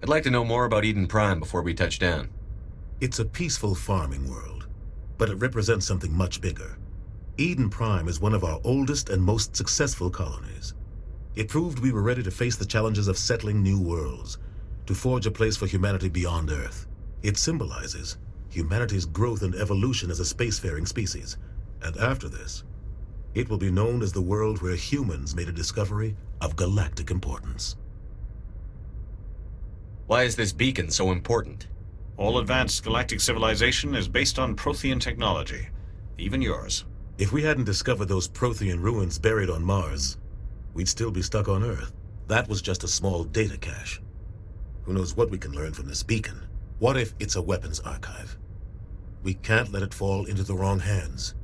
I'd like to know more about Eden Prime before we touch down. It's a peaceful farming world, but it represents something much bigger. Eden Prime is one of our oldest and most successful colonies. It proved we were ready to face the challenges of settling new worlds, to forge a place for humanity beyond Earth. It symbolizes humanity's growth and evolution as a spacefaring species. And after this, it will be known as the world where humans made a discovery of galactic importance. Why is this beacon so important? All advanced galactic civilization is based on Prothean technology, even yours. If we hadn't discovered those Prothean ruins buried on Mars, we'd still be stuck on Earth. That was just a small data cache. Who knows what we can learn from this beacon? What if it's a weapons archive? We can't let it fall into the wrong hands.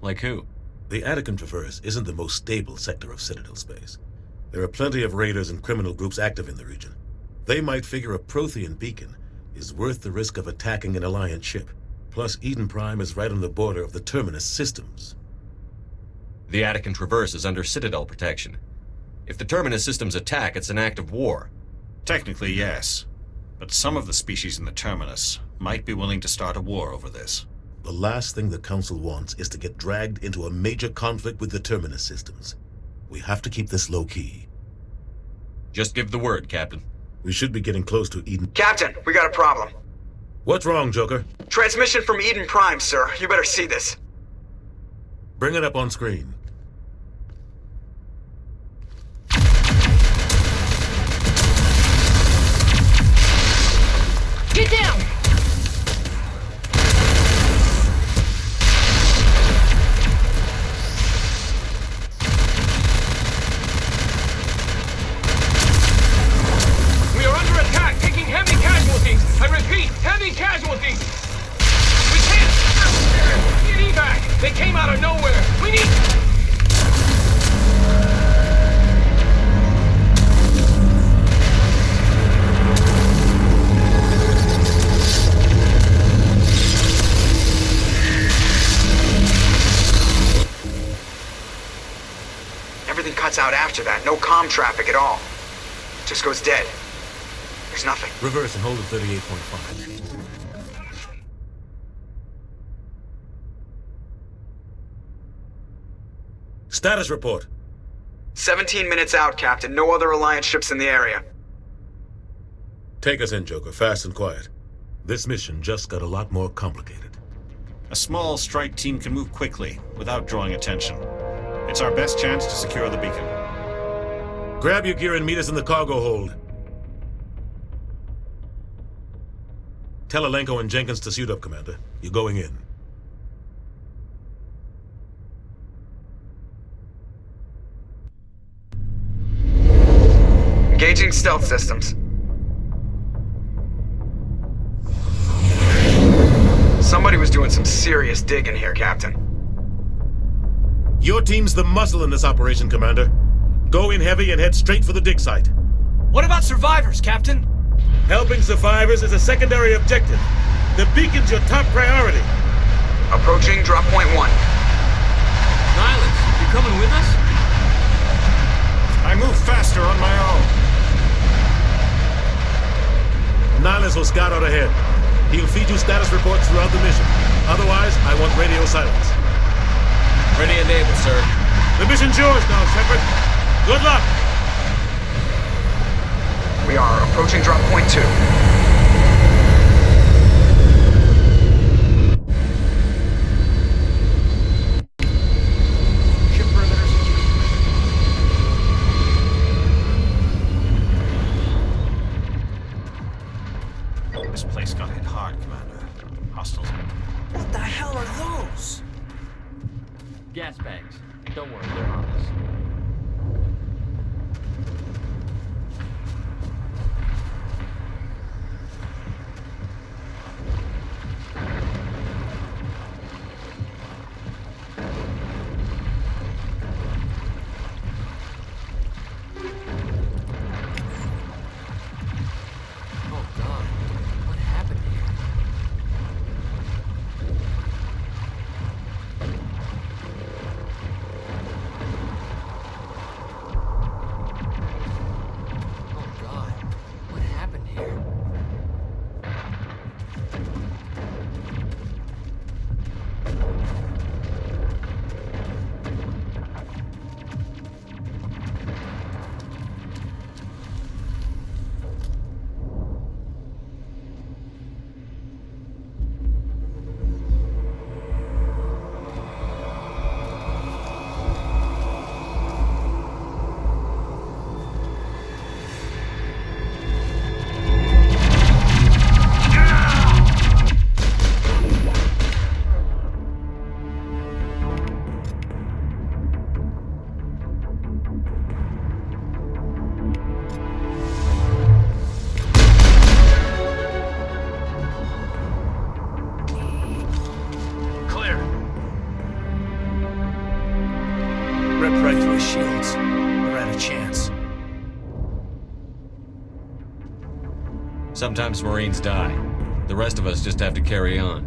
Like who? The Attican Traverse isn't the most stable sector of Citadel space. There are plenty of raiders and criminal groups active in the region. They might figure a Prothean beacon is worth the risk of attacking an Alliance ship. Plus, Eden Prime is right on the border of the Terminus systems. The Attican Traverse is under Citadel protection. If the Terminus systems attack, it's an act of war. Technically, yes. But some of the species in the Terminus might be willing to start a war over this. The last thing the Council wants is to get dragged into a major conflict with the Terminus systems. We have to keep this low-key. Just give the word, Captain. We should be getting close to Eden. Captain, we got a problem. What's wrong, Joker? Transmission from Eden Prime, sir. You better see this. Bring it up on screen. Get down! We are under attack, taking heavy casualties. I repeat, heavy casualties. We can't get evac. They came out of nowhere. We need... Everything cuts out after that. No comm traffic at all. Just goes dead. There's nothing. Reverse and hold at 38.5. Status report. 17 minutes out, Captain. No other Alliance ships in the area. Take us in, Joker, fast and quiet. This mission just got a lot more complicated. A small strike team can move quickly without drawing attention. It's our best chance to secure the beacon. Grab your gear and meet us in the cargo hold. Tell Alenko and Jenkins to suit up, Commander. You're going in. Engaging stealth systems. Somebody was doing some serious digging here, Captain. Your team's the muscle in this operation, Commander. Go in heavy and head straight for the dig site. What about survivors, Captain? Helping survivors is a secondary objective. The beacon's your top priority. Approaching drop point 1. Nihilus, you coming with us? I move faster on my own. Nihilus will scout out ahead. He'll feed you status reports throughout the mission. Otherwise, I want radio silence. Ready and able, sir. The mission's yours now, Shepard. Good luck! We are approaching drop point 2. Ship perimeter secure. This place got hit hard, Commander. Hostiles. What the hell are those? Gas bags. Don't worry, they're harmless. Sometimes Marines die. The rest of us just have to carry on.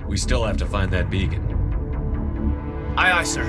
We still have to find that beacon. Aye, aye, sir.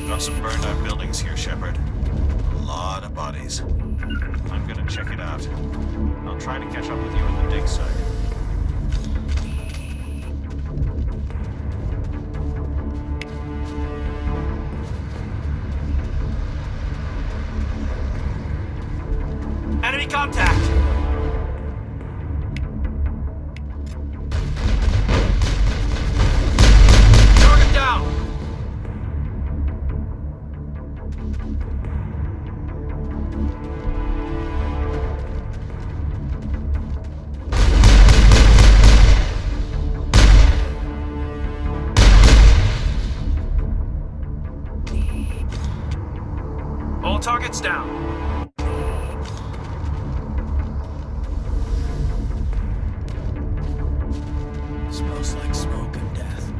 Got some burned out buildings here, Shepard. A lot of bodies. I'm gonna check it out. I'll try to catch up with you at the dig site. Enemy contact! Target down! All targets down. Smells like smoke and death.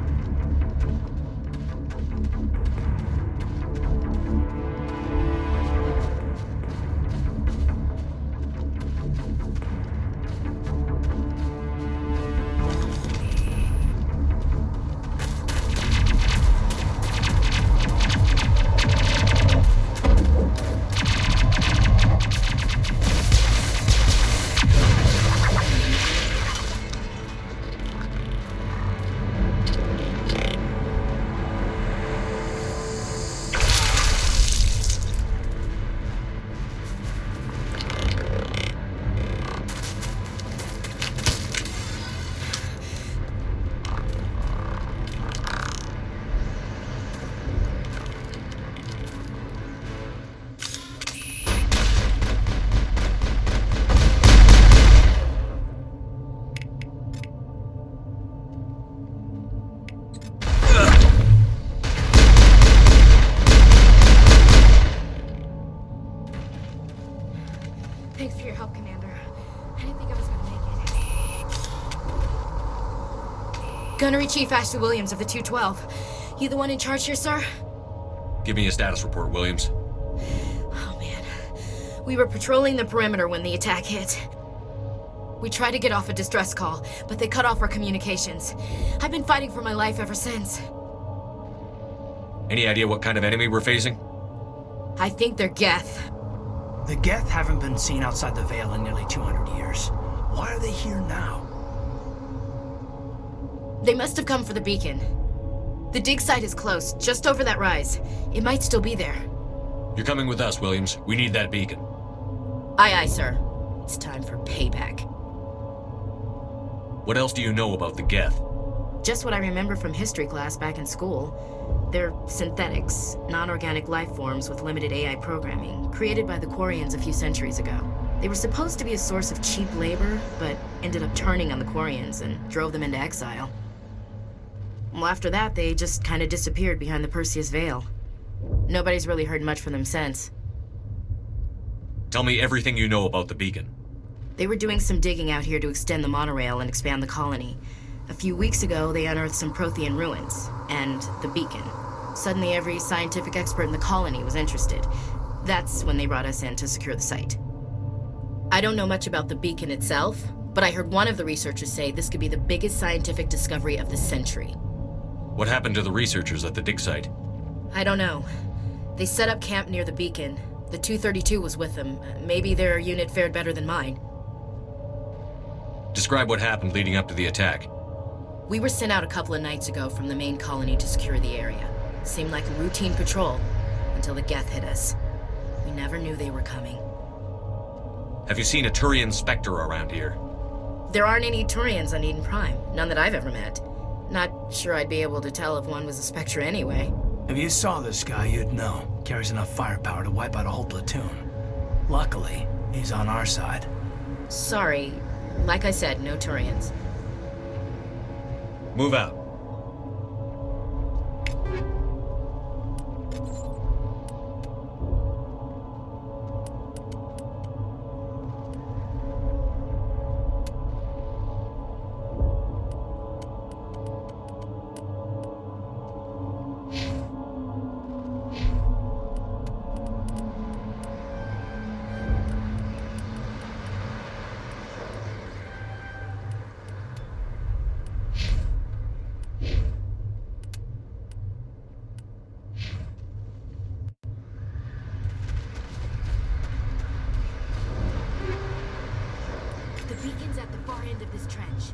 Thanks for your help, Commander. I didn't think I was gonna make it. Gunnery Chief Ashley Williams of the 212. You the one in charge here, sir? Give me a status report, Williams. Oh, man. We were patrolling the perimeter when the attack hit. We tried to get off a distress call, but they cut off our communications. I've been fighting for my life ever since. Any idea what kind of enemy we're facing? I think they're Geth. The Geth haven't been seen outside the Veil in nearly 200 years. Why are they here now? They must have come for the beacon. The dig site is close, just over that rise. It might still be there. You're coming with us, Williams. We need that beacon. Aye, aye, sir. It's time for payback. What else do you know about the Geth? Just what I remember from history class back in school. They're synthetics, non-organic life forms with limited AI programming, created by the Quarians a few centuries ago. They were supposed to be a source of cheap labor, but ended up turning on the Quarians and drove them into exile. Well, after that, they just kind of disappeared behind the Perseus Veil. Nobody's really heard much from them since. Tell me everything you know about the beacon. They were doing some digging out here to extend the monorail and expand the colony. A few weeks ago, they unearthed some Prothean ruins, and the beacon. Suddenly, every scientific expert in the colony was interested. That's when they brought us in to secure the site. I don't know much about the beacon itself, but I heard one of the researchers say this could be the biggest scientific discovery of the century. What happened to the researchers at the dig site? I don't know. They set up camp near the beacon. The 232 was with them. Maybe their unit fared better than mine. Describe what happened leading up to the attack. We were sent out a couple of nights ago from the main colony to secure the area. Seemed like a routine patrol, until the Geth hit us. We never knew they were coming. Have you seen a Turian Spectre around here? There aren't any Turians on Eden Prime, none that I've ever met. Not sure I'd be able to tell if one was a Spectre anyway. If you saw this guy, you'd know. Carries enough firepower to wipe out a whole platoon. Luckily, he's on our side. Sorry. Like I said, no Turians. Move out. The beacon's at the far end of this trench.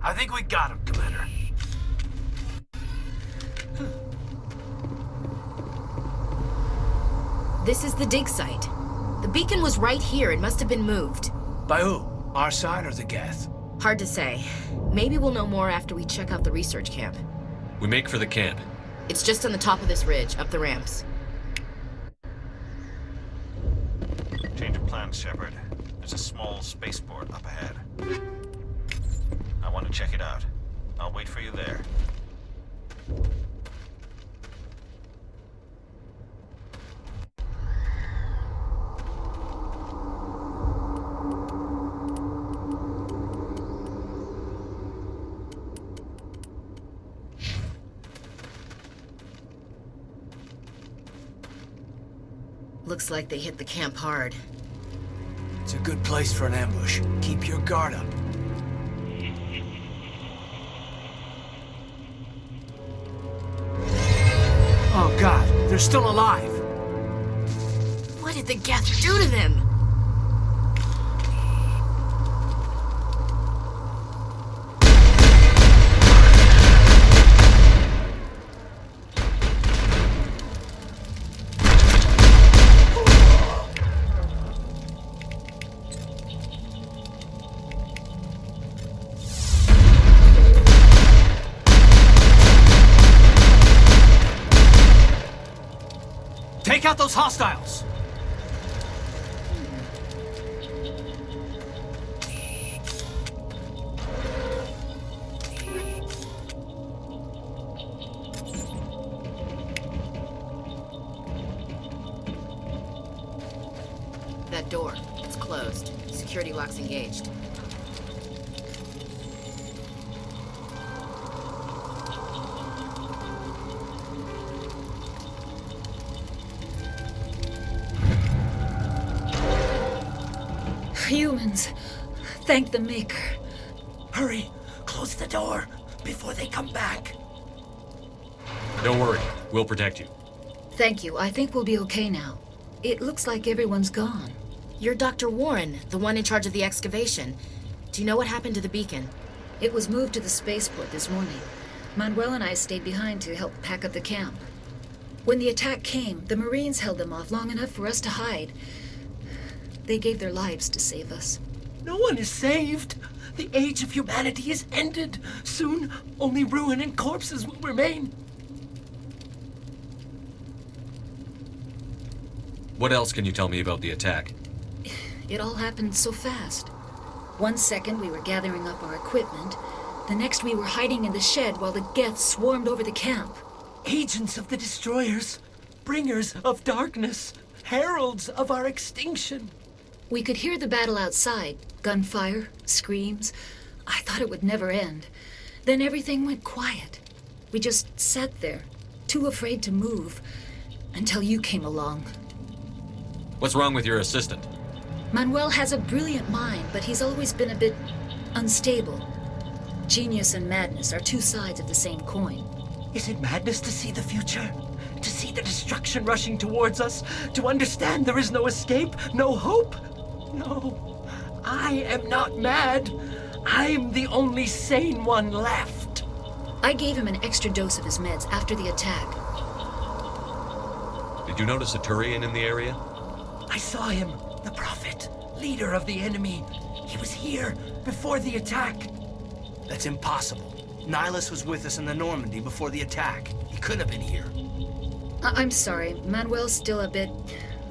I think we got him, Commander. This is the dig site. The beacon was right here. It must have been moved. By who? Our side or the Geth? Hard to say. Maybe we'll know more after we check out the research camp. We make for the camp. It's just on the top of this ridge, up the ramps. Change of plans, Shepard. There's a small spaceport up ahead. I want to check it out. I'll wait for you there. Looks like they hit the camp hard. It's a good place for an ambush. Keep your guard up. Oh God, they're still alive! What did the Geth do to them? Take out those hostiles! That door, it's closed. Security lock's engaged. Humans. Thank the Maker. Hurry! Close the door before they come back. Don't worry, we'll protect you. Thank you. I think we'll be okay now. It looks like everyone's gone. You're Dr. Warren, the one in charge of the excavation. Do you know what happened to the beacon? It was moved to the spaceport this morning. Manuel and I stayed behind to help pack up the camp. When the attack came, the Marines held them off long enough for us to hide. They gave their lives to save us. No one is saved. The age of humanity is ended. Soon, only ruin and corpses will remain. What else can you tell me about the attack? It all happened so fast. 1 second we were gathering up our equipment. The next we were hiding in the shed while the Geth swarmed over the camp. Agents of the destroyers, bringers of darkness, heralds of our extinction. We could hear the battle outside. Gunfire, screams. I thought it would never end. Then everything went quiet. We just sat there, too afraid to move, until you came along. What's wrong with your assistant? Manuel has a brilliant mind, but he's always been a bit unstable. Genius and madness are two sides of the same coin. Is it madness to see the future? To see the destruction rushing towards us? To understand there is no escape? No hope? No. I am not mad. I'm the only sane one left. I gave him an extra dose of his meds after the attack. Did you notice a Turian in the area? I saw him, the Prophet, leader of the enemy. He was here before the attack. That's impossible. Nihilus was with us in the Normandy before the attack. He couldn't have been here. I'm sorry. Manuel's still a bit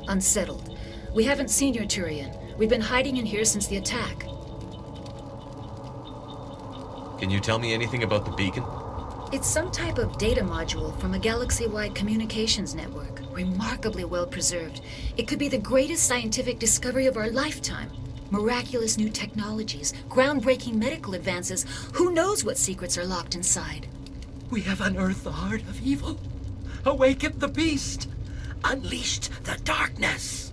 unsettled. We haven't seen your Turian. We've been hiding in here since the attack. Can you tell me anything about the beacon? It's some type of data module from a galaxy-wide communications network. Remarkably well preserved. It could be the greatest scientific discovery of our lifetime. Miraculous new technologies, groundbreaking medical advances. Who knows what secrets are locked inside? We have unearthed the heart of evil, awakened the beast, unleashed the darkness.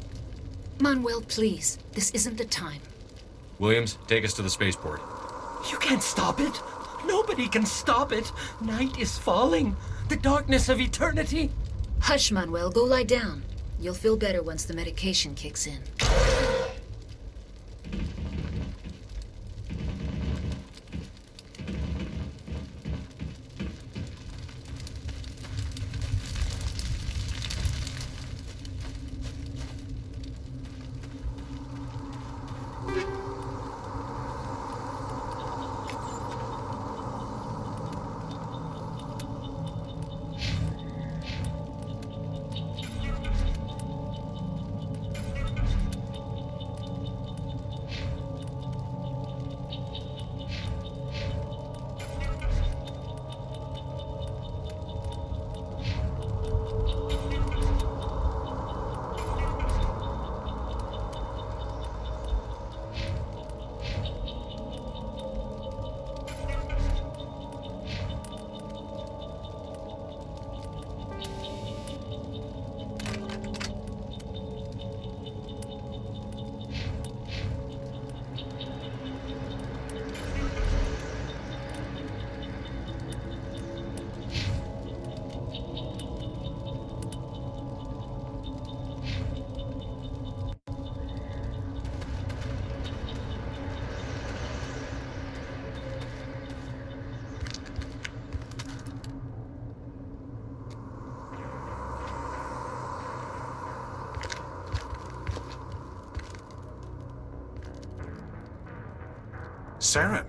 Manuel, please. This isn't the time. Williams, take us to the spaceport. You can't stop it. Nobody can stop it. Night is falling. The darkness of eternity. Hush, Manuel. Go lie down. You'll feel better once the medication kicks in. Saren.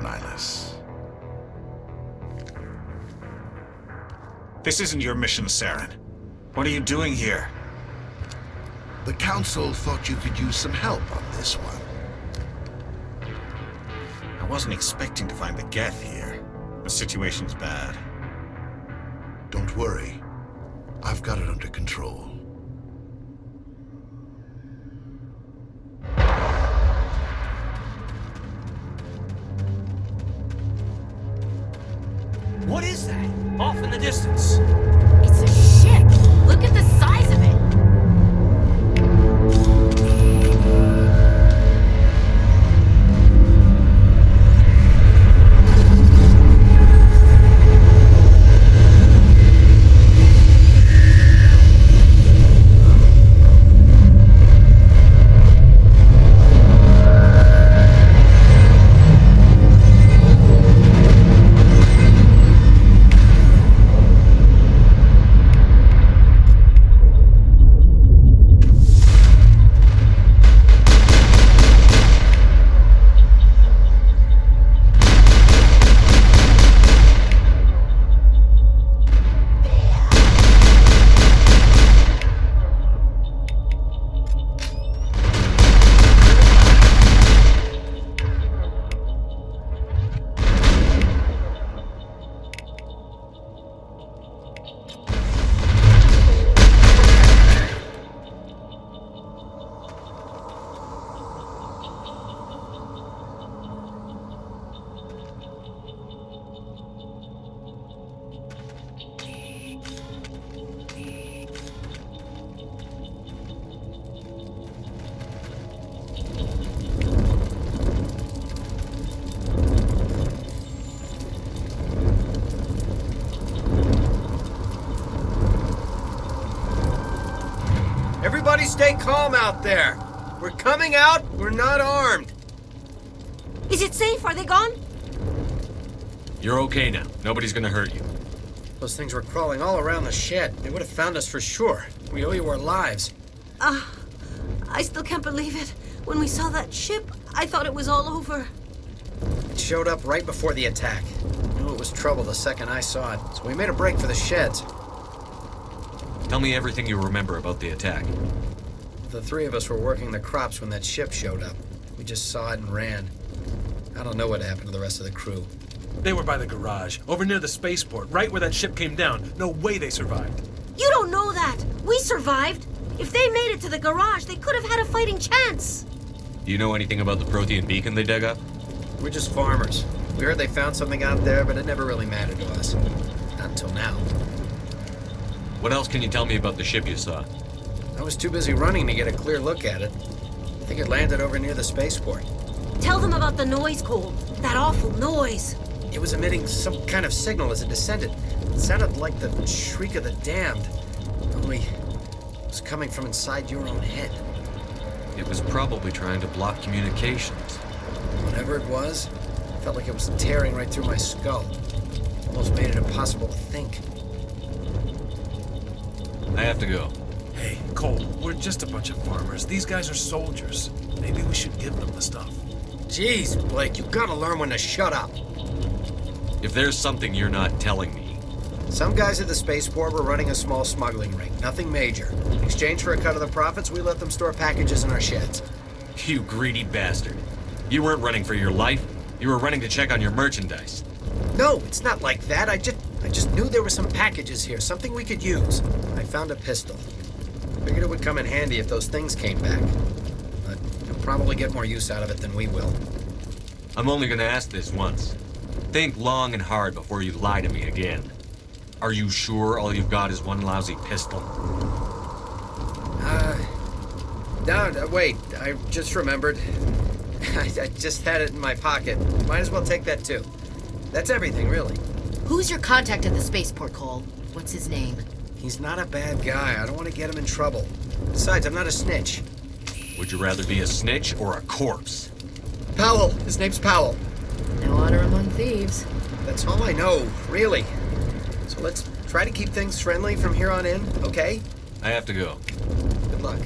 Nihilus. This isn't your mission, Saren. What are you doing here? The Council thought you could use some help on this one. I wasn't expecting to find the Geth here. The situation's bad. Don't worry. I've got it under control. What is that? Off in the distance. It's a ship! Look at stay calm out there. We're coming out, we're not armed. Is it safe? Are they gone? You're okay now. Nobody's gonna hurt you. Those things were crawling all around the shed. They would have found us for sure. We owe you our lives. I still can't believe it. When we saw that ship, I thought it was all over. It showed up right before the attack. I knew it was trouble the second I saw it, so we made a break for the sheds. Tell me everything you remember about the attack. The three of us were working the crops when that ship showed up. We just saw it and ran. I don't know what happened to the rest of the crew. They were by the garage, over near the spaceport, right where that ship came down. No way they survived. You don't know that. We survived. If they made it to the garage, they could have had a fighting chance. Do you know anything about the Prothean beacon they dug up? We're just farmers. We heard they found something out there, but it never really mattered to us. Not until now. What else can you tell me about the ship you saw? I was too busy running to get a clear look at it. I think it landed over near the spaceport. Tell them about the noise, Cole. That awful noise. It was emitting some kind of signal as it descended. It sounded like the shriek of the damned. Only it was coming from inside your own head. It was probably trying to block communications. Whatever it was, it felt like it was tearing right through my skull. Almost made it impossible to think. I have to go. Hey, Cole, we're just a bunch of farmers. These guys are soldiers. Maybe we should give them the stuff. Jeez, Blake, you gotta learn when to shut up. If there's something you're not telling me... Some guys at the spaceport were running a small smuggling ring. Nothing major. In exchange for a cut of the profits, we let them store packages in our sheds. You greedy bastard. You weren't running for your life. You were running to check on your merchandise. No, it's not like that. I just knew there were some packages here, something we could use. I found a pistol. Figured it would come in handy if those things came back. But you'll probably get more use out of it than we will. I'm only gonna ask this once. Think long and hard before you lie to me again. Are you sure all you've got is one lousy pistol? No, wait. I just remembered. I just had it in my pocket. Might as well take that too. That's everything, really. Who's your contact at the spaceport, Cole? What's his name? He's not a bad guy. I don't want to get him in trouble. Besides, I'm not a snitch. Would you rather be a snitch or a corpse? Powell. His name's Powell. No honor among thieves. That's all I know, really. So let's try to keep things friendly from here on in, okay? I have to go. Good luck.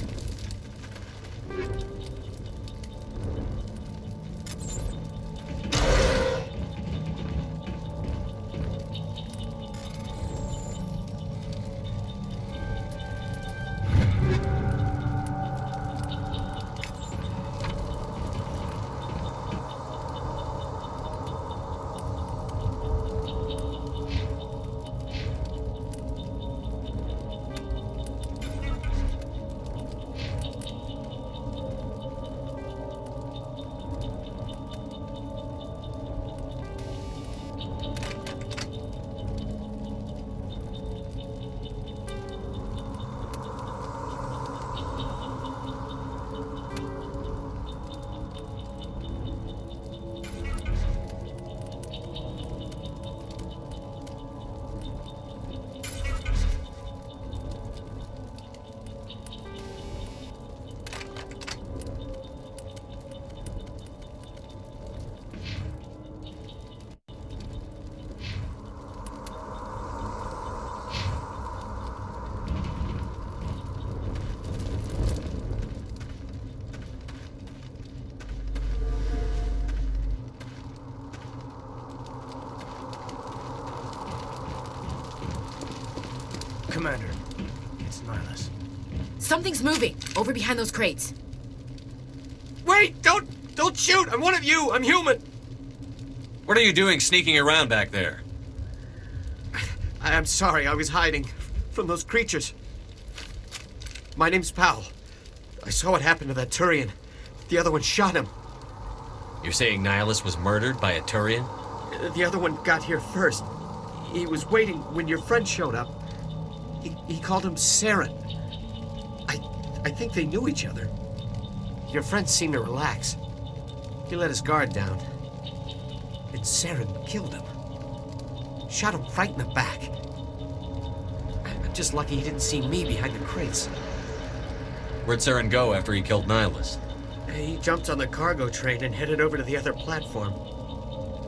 Commander, it's Nihilus. Something's moving, over behind those crates. Wait! Don't shoot! I'm one of you! I'm human! What are you doing sneaking around back there? I'm sorry, I was hiding from those creatures. My name's Powell. I saw what happened to that Turian. The other one shot him. You're saying Nihilus was murdered by a Turian? The other one got here first. He was waiting when your friend showed up. He called him Saren. I think they knew each other. Your friend seemed to relax. He let his guard down. And Saren killed him. Shot him right in the back. I'm just lucky he didn't see me behind the crates. Where'd Saren go after he killed Nihilus? He jumped on the cargo train and headed over to the other platform.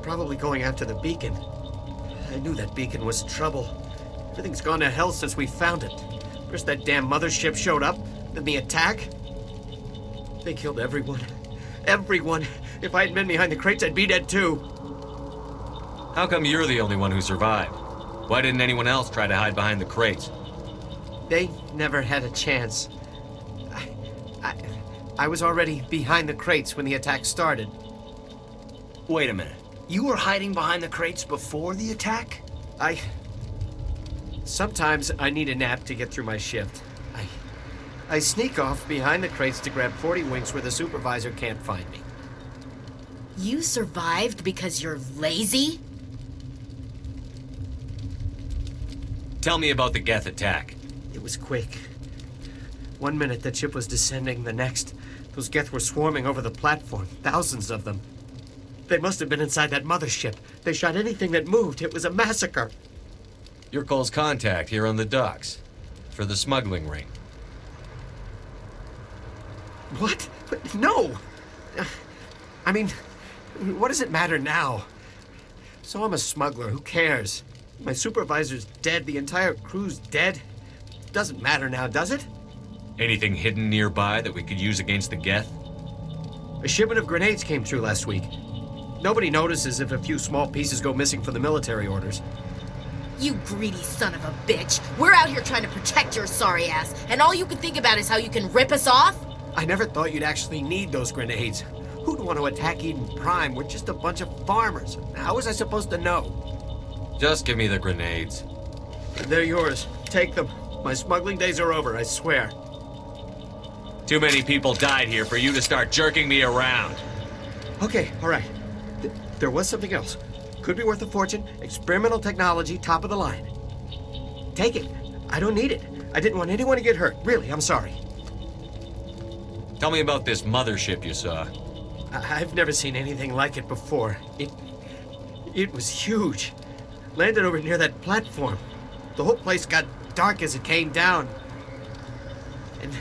Probably going after the beacon. I knew that beacon was trouble. Everything's gone to hell since we found it. First that damn mothership showed up, then the attack. They killed everyone. Everyone. If I hadn't been behind the crates, I'd be dead too. How come you're the only one who survived? Why didn't anyone else try to hide behind the crates? They never had a chance. I was already behind the crates when the attack started. Wait a minute. You were hiding behind the crates before the attack? Sometimes I need a nap to get through my shift. I sneak off behind the crates to grab 40 winks where the supervisor can't find me. You survived because you're lazy? Tell me about the Geth attack. It was quick. 1 minute the ship was descending, the next, those Geth were swarming over the platform, thousands of them. They must have been inside that mothership. They shot anything that moved. It was a massacre. You're Cole's contact here on the docks. For the smuggling ring. What? No! I mean, what does it matter now? So I'm a smuggler. Who cares? My supervisor's dead. The entire crew's dead. Doesn't matter now, does it? Anything hidden nearby that we could use against the Geth? A shipment of grenades came through last week. Nobody notices if a few small pieces go missing from the military orders. You greedy son of a bitch. We're out here trying to protect your sorry ass, and all you can think about is how you can rip us off? I never thought you'd actually need those grenades. Who'd want to attack Eden Prime? We're just a bunch of farmers. How was I supposed to know? Just give me the grenades. They're yours. Take them. My smuggling days are over, I swear. Too many people died here for you to start jerking me around. Okay, all right. There was something else. Could be worth a fortune. Experimental technology, top of the line. Take it. I don't need it. I didn't want anyone to get hurt. Really, I'm sorry. Tell me about this mothership you saw. I've never seen anything like it before. It was huge. Landed over near that platform. The whole place got dark as it came down. And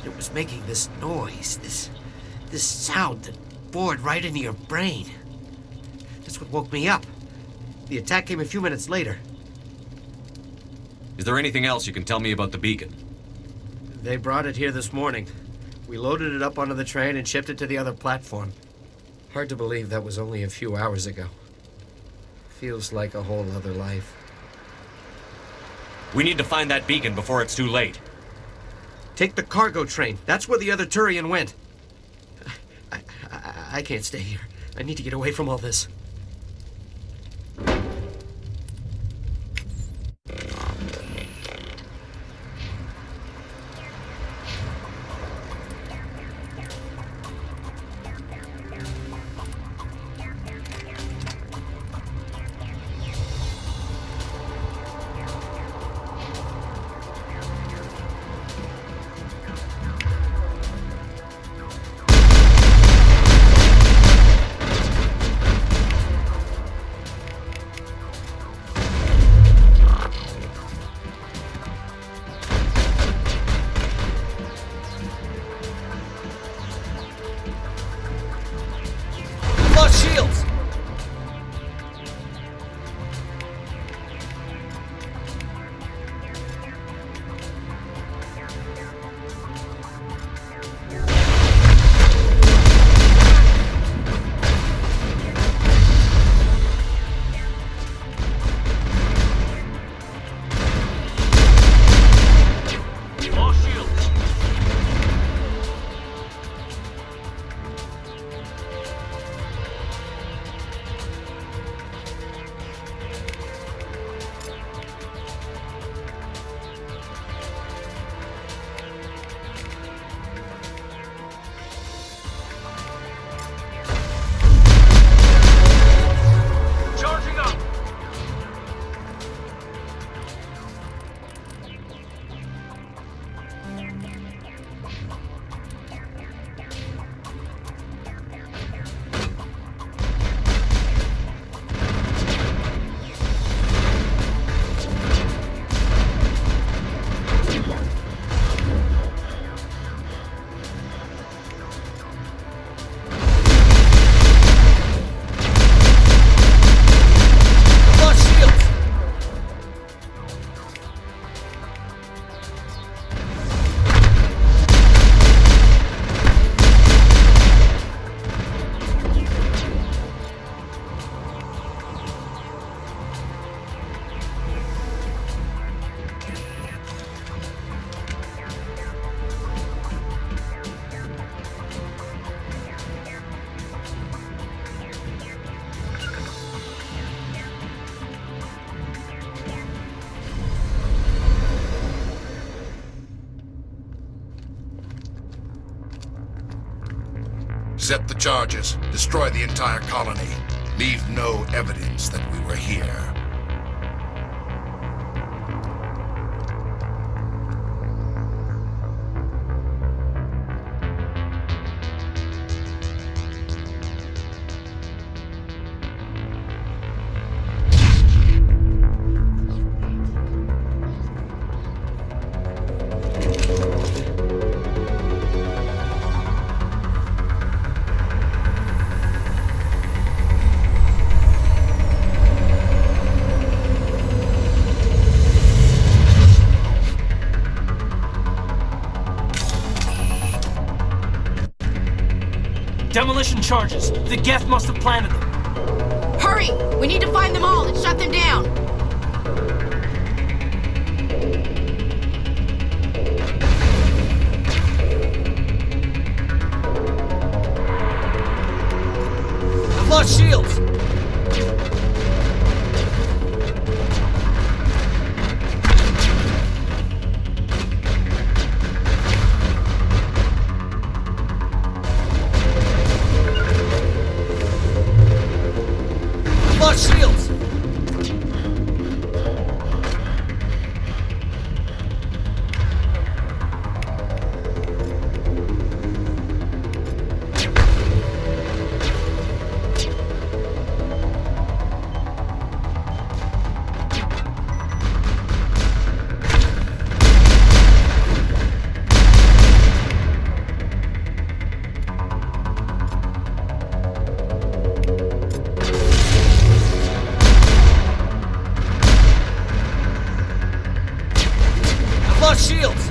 it was making this noise, this sound that bored right into your brain. That's what woke me up. The attack came a few minutes later. Is there anything else you can tell me about the beacon? They brought it here this morning. We loaded it up onto the train and shipped it to the other platform. Hard to believe that was only a few hours ago. Feels like a whole other life. We need to find that beacon before it's too late. Take the cargo train. That's where the other Turian went. I can't stay here. I need to get away from all this. Shields! Accept the charges. Destroy the entire colony. Leave no evidence that we were here. Demolition charges. The Geth must have planted them. Hurry! We need to find them all and shut them down! I've lost shields! Shields! Shields!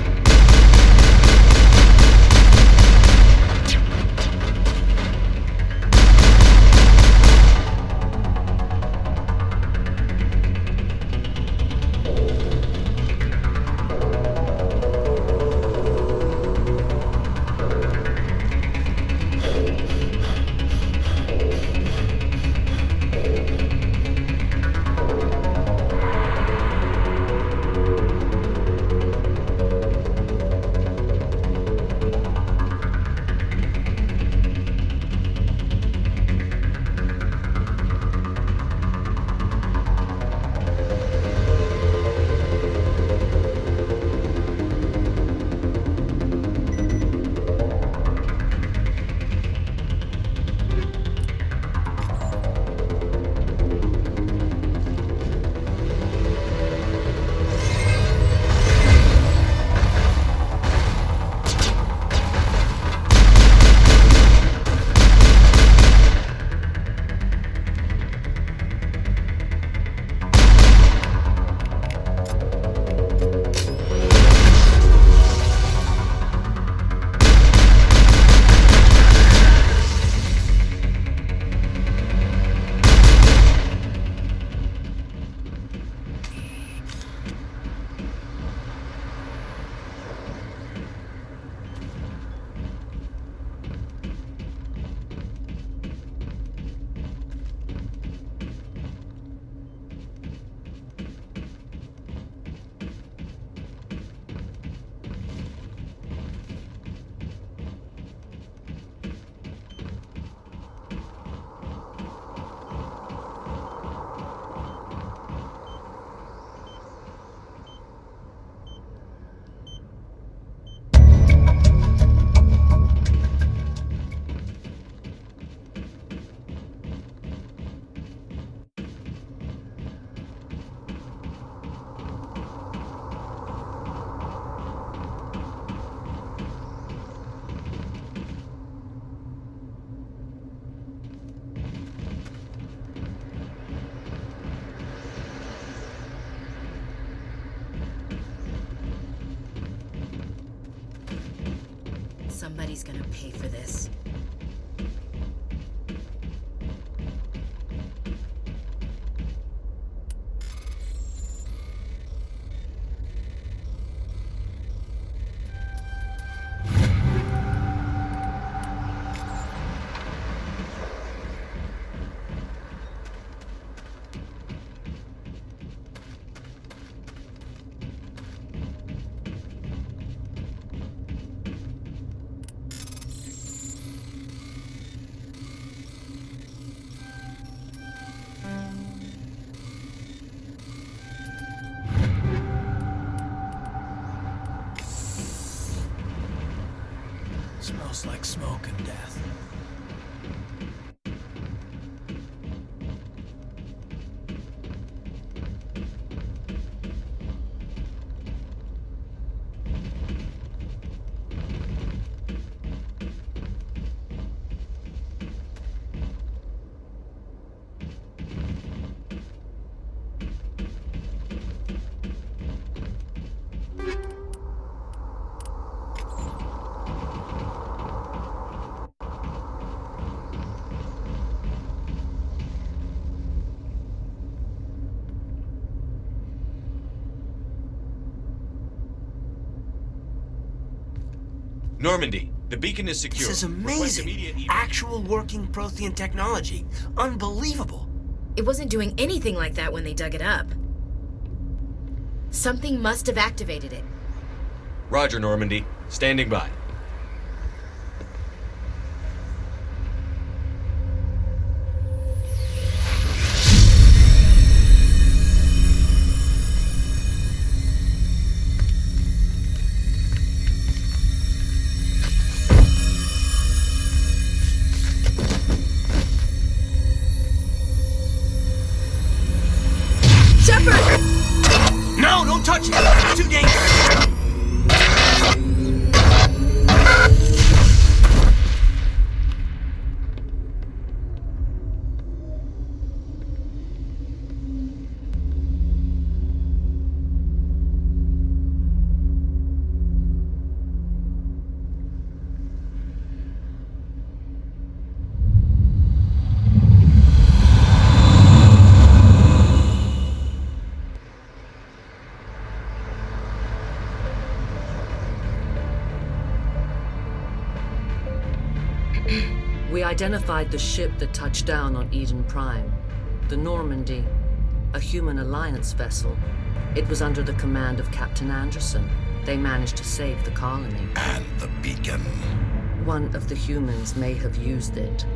Somebody's gonna pay for this. Smells like smoke and death. Normandy, the beacon is secure. This is amazing. Actual working Prothean technology. Unbelievable. It wasn't doing anything like that when they dug it up. Something must have activated it. Roger, Normandy. Standing by. No, don't touch it! It's too dangerous! We identified the ship that touched down on Eden Prime. The Normandy, a human alliance vessel. It was under the command of Captain Anderson. They managed to save the colony. And the beacon. One of the humans may have used it.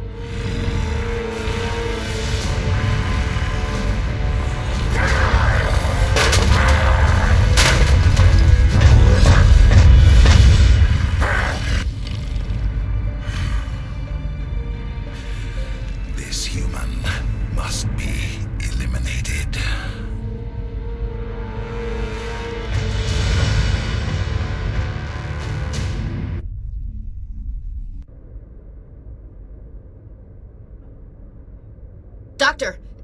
This human must be eliminated.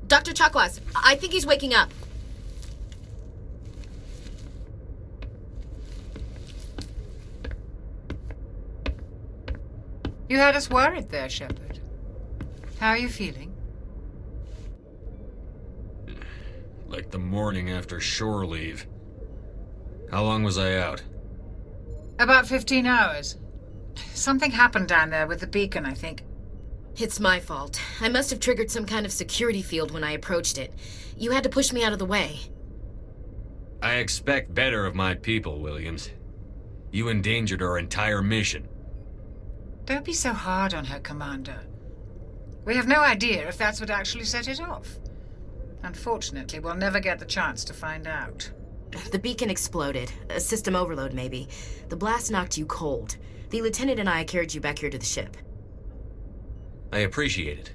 Dr. Chakwas, I think he's waking up. You had us worried there, Shepard. How are you feeling? Like the morning after shore leave. How long was I out? About 15 hours. Something happened down there with the beacon, I think. It's my fault. I must have triggered some kind of security field when I approached it. You had to push me out of the way. I expect better of my people, Williams. You endangered our entire mission. Don't be so hard on her, Commander. We have no idea if that's what actually set it off. Unfortunately, we'll never get the chance to find out. The beacon exploded. A system overload, maybe. The blast knocked you cold. The lieutenant and I carried you back here to the ship. I appreciate it.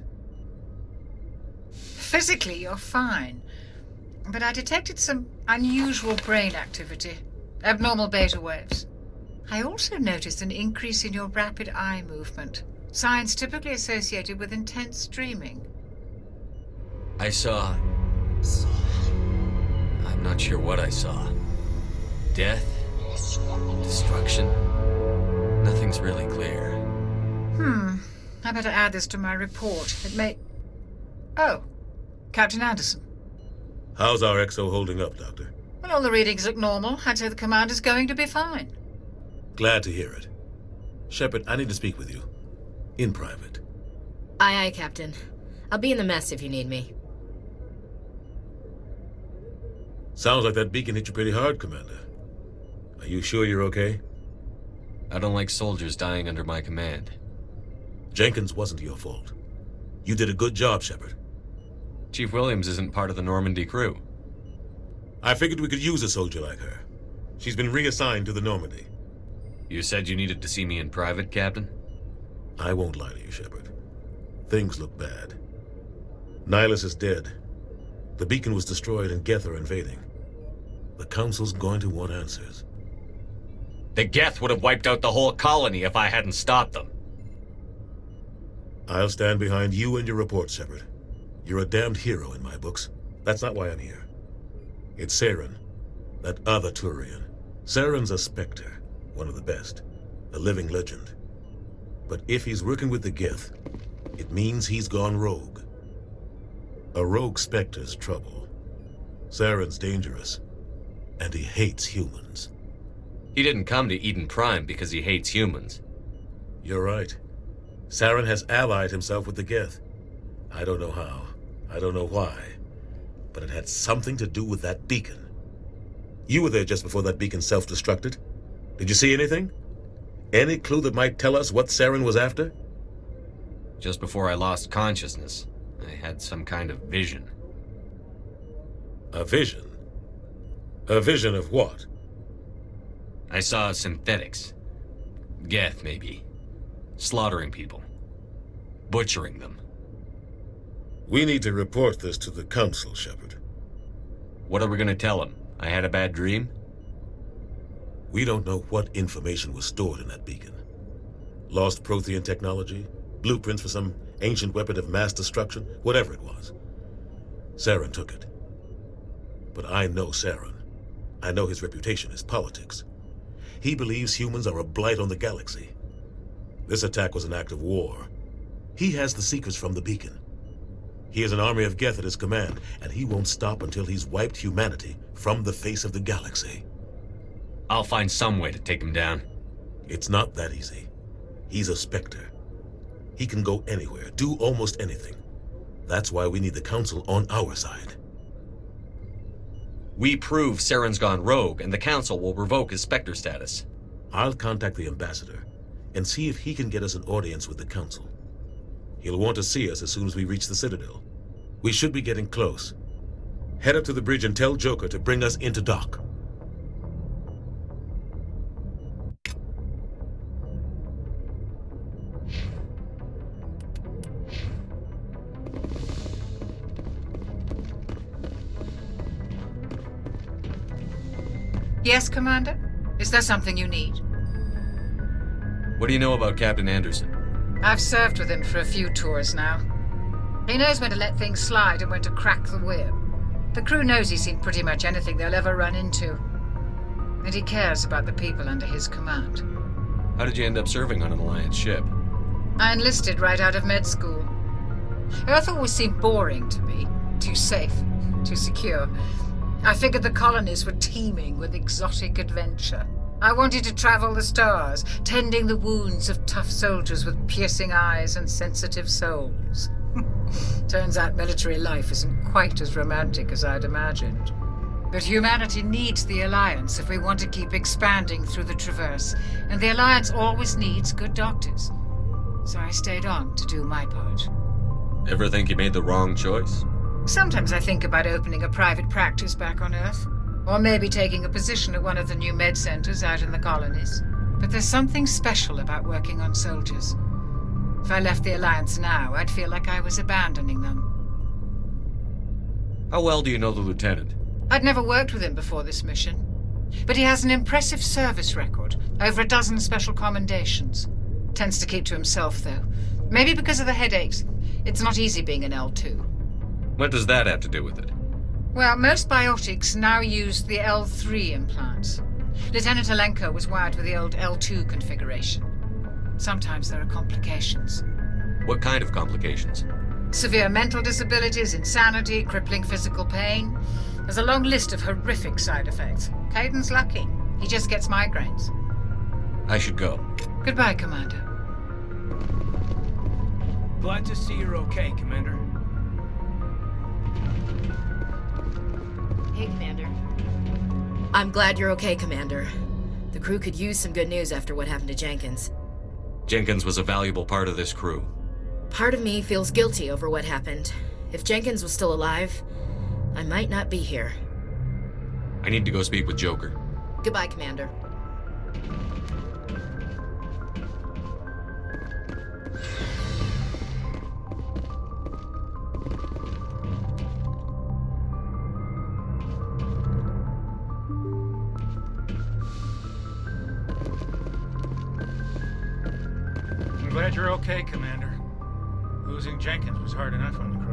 Physically, you're fine. But I detected some unusual brain activity. Abnormal beta waves. I also noticed an increase in your rapid eye movement. Signs typically associated with intense dreaming. I saw... I'm not sure what I saw. Death? Destruction? Nothing's really clear. I better add this to my report. It may... Oh, Captain Anderson. How's our XO holding up, Doctor? Well, all the readings look normal. I'd say the commander's going to be fine. Glad to hear it. Shepard, I need to speak with you. In private. Aye, aye, Captain. I'll be in the mess if you need me. Sounds like that beacon hit you pretty hard, Commander. Are you sure you're okay? I don't like soldiers dying under my command. Jenkins wasn't your fault. You did a good job, Shepard. Chief Williams isn't part of the Normandy crew. I figured we could use a soldier like her. She's been reassigned to the Normandy. You said you needed to see me in private, Captain? I won't lie to you, Shepard. Things look bad. Nihilus is dead. The beacon was destroyed and Geth are invading. The Council's going to want answers. The Geth would have wiped out the whole colony if I hadn't stopped them. I'll stand behind you and your report, Shepard. You're a damned hero in my books. That's not why I'm here. It's Saren, that other Turian. Saren's a Spectre, one of the best, a living legend. But if he's working with the Geth, it means he's gone rogue. A rogue Spectre's trouble. Saren's dangerous, and he hates humans. He didn't come to Eden Prime because he hates humans. You're right. Saren has allied himself with the Geth. I don't know how. I don't know why. But it had something to do with that beacon. You were there just before that beacon self-destructed. Did you see anything? Any clue that might tell us what Saren was after? Just before I lost consciousness, I had some kind of vision. A vision? A vision of what? I saw synthetics. Geth, maybe. Slaughtering people. Butchering them. We need to report this to the Council, Shepard. What are we gonna tell them? I had a bad dream? We don't know what information was stored in that beacon. Lost Prothean technology? Blueprints for some ancient weapon of mass destruction? Whatever it was. Saren took it. But I know Saren. I know his reputation is politics. He believes humans are a blight on the galaxy. This attack was an act of war. He has the secrets from the beacon. He has an army of Geth at his command, and he won't stop until he's wiped humanity from the face of the galaxy. I'll find some way to take him down. It's not that easy. He's a Spectre. He can go anywhere, do almost anything. That's why we need the Council on our side. We prove Saren's gone rogue, and the Council will revoke his Spectre status. I'll contact the Ambassador and see if he can get us an audience with the Council. He'll want to see us as soon as we reach the Citadel. We should be getting close. Head up to the bridge and tell Joker to bring us into dock. Yes, Commander? Is there something you need? What do you know about Captain Anderson? I've served with him for a few tours now. He knows when to let things slide and when to crack the whip. The crew knows he's seen pretty much anything they'll ever run into. And he cares about the people under his command. How did you end up serving on an Alliance ship? I enlisted right out of med school. Earth always seemed boring to me. Too safe, too secure. I figured the colonies were teeming with exotic adventure. I wanted to travel the stars, tending the wounds of tough soldiers with piercing eyes and sensitive souls. Turns out military life isn't quite as romantic as I'd imagined. But humanity needs the Alliance if we want to keep expanding through the Traverse, and the Alliance always needs good doctors. So I stayed on to do my part. Ever think you made the wrong choice? Sometimes I think about opening a private practice back on Earth. Or maybe taking a position at one of the new med centers out in the colonies. But there's something special about working on soldiers. If I left the Alliance now, I'd feel like I was abandoning them. How well do you know the Lieutenant? I'd never worked with him before this mission. But he has an impressive service record, over a dozen special commendations. Tends to keep to himself, though. Maybe because of the headaches. It's not easy being an L2. What does that have to do with it? Well, most biotics now use the L3 implants. Lieutenant Alenko was wired with the old L2 configuration. Sometimes there are complications. What kind of complications? Severe mental disabilities, insanity, crippling physical pain. There's a long list of horrific side effects. Caden's lucky. He just gets migraines. I should go. Goodbye, Commander. Glad to see you're okay, Commander. Hey, Commander. I'm glad you're okay, Commander. The crew could use some good news after what happened to Jenkins. Jenkins was a valuable part of this crew. Part of me feels guilty over what happened. If Jenkins was still alive, I might not be here. I need to go speak with Joker. Goodbye, Commander. Glad you're okay, Commander. Losing Jenkins was hard enough on the crew.